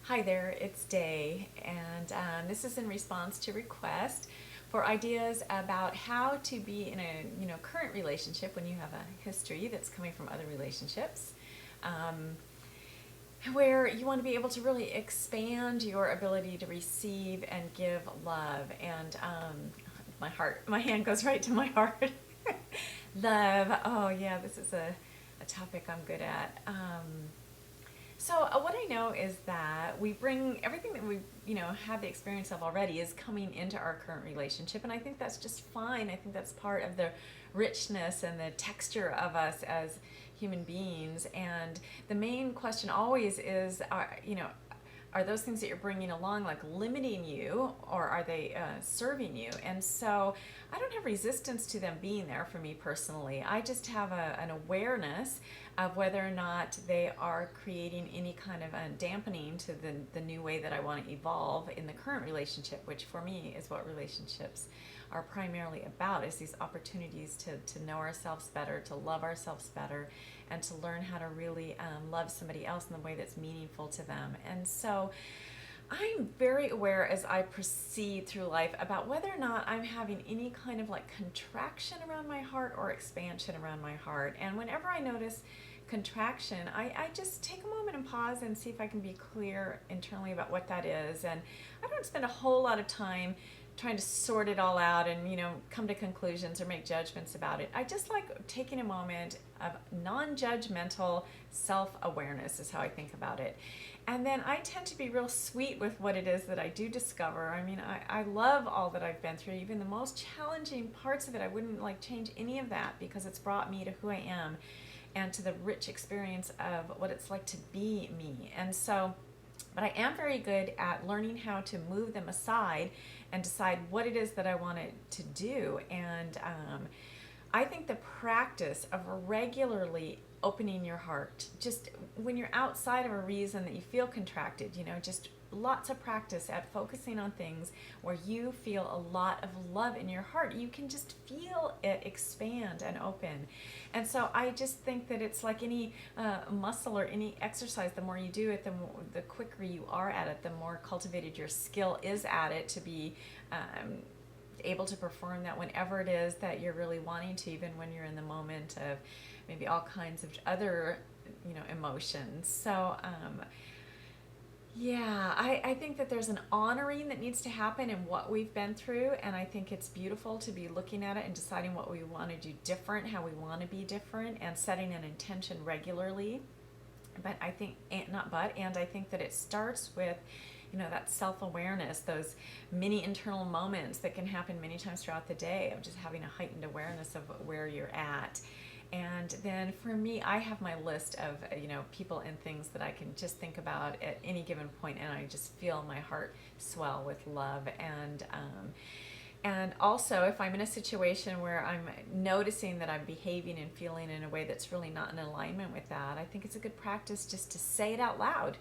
Hi there, it's Day, and this is in response to request for ideas about how to be in a current relationship when you have a history that's coming from other relationships, where you want to be able to really expand your ability to receive and give love. And my hand goes right to my heart. Love. Oh yeah, this is a topic I'm good at. So what I know is that we bring everything that we, have the experience of already is coming into our current relationship, and I think that's just fine. I think that's part of the richness and the texture of us as human beings. And the main question always is, are those things that you're bringing along like limiting you, or are they serving you? And so I don't have resistance to them being there for me personally. I just have an awareness of whether or not they are creating any kind of dampening to the new way that I want to evolve in the current relationship, which for me is what relationships are primarily about, is these opportunities to know ourselves better, to love ourselves better, and to learn how to really love somebody else in the way that's meaningful to them. And so I'm very aware as I proceed through life about whether or not I'm having any kind of like contraction around my heart or expansion around my heart. And whenever I notice contraction, I just take a moment and pause and see if I can be clear internally about what that is. And I don't spend a whole lot of time trying to sort it all out and come to conclusions or make judgments about it. I just like taking a moment of non-judgmental self-awareness is how I think about it. And then I tend to be real sweet with what it is that I do discover. I mean, I love all that I've been through, even the most challenging parts of it. I wouldn't like change any of that because it's brought me to who I am and to the rich experience of what it's like to be me. And so, but I am very good at learning how to move them aside and decide what it is that I want it to do. And I think the practice of regularly opening your heart, just when you're outside of a reason that you feel contracted, just lots of practice at focusing on things where you feel a lot of love in your heart. You can just feel it expand and open. And so I just think that it's like any muscle or any exercise. The more you do it, the quicker you are at it, the more cultivated your skill is at it to be able to perform that whenever it is that you're really wanting to, even when you're in the moment of maybe all kinds of other emotions. So yeah, I think that there's an honoring that needs to happen in what we've been through, and I think it's beautiful to be looking at it and deciding what we want to do different, how we want to be different, and setting an intention regularly. But I think, and I think that it starts with that self-awareness, those mini internal moments that can happen many times throughout the day of just having a heightened awareness of where you're at. And then for me, I have my list of people and things that I can just think about at any given point, and I just feel my heart swell with love. And also, if I'm in a situation where I'm noticing that I'm behaving and feeling in a way that's really not in alignment with that, I think it's a good practice just to say it out loud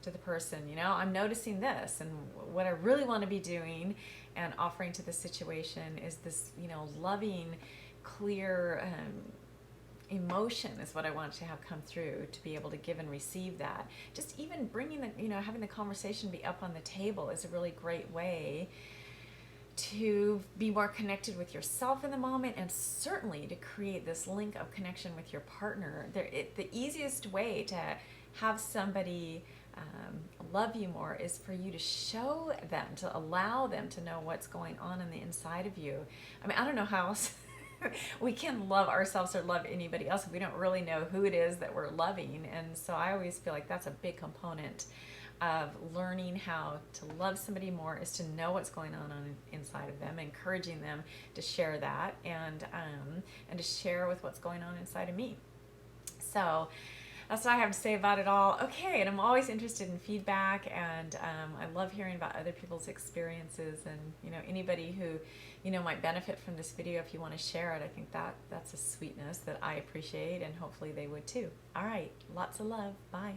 to the person. I'm noticing this, and what I really want to be doing and offering to the situation is this loving, clear emotion is what I want to have come through, to be able to give and receive that. Just even bringing having the conversation be up on the table is a really great way to be more connected with yourself in the moment, and certainly to create this link of connection with your partner. The easiest way to have somebody love you more is for you to show them, to allow them to know what's going on the inside of you. I mean, I don't know how else we can love ourselves or love anybody else if we don't really know who it is that we're loving. And so I always feel like that's a big component of learning how to love somebody more, is to know what's going on inside of them, encouraging them to share that, and to share with what's going on inside of me. So that's what I have to say about it all. Okay, and I'm always interested in feedback, and I love hearing about other people's experiences, and anybody who might benefit from this video. If you want to share it, I think that's a sweetness that I appreciate, and hopefully they would too. All right, lots of love. Bye.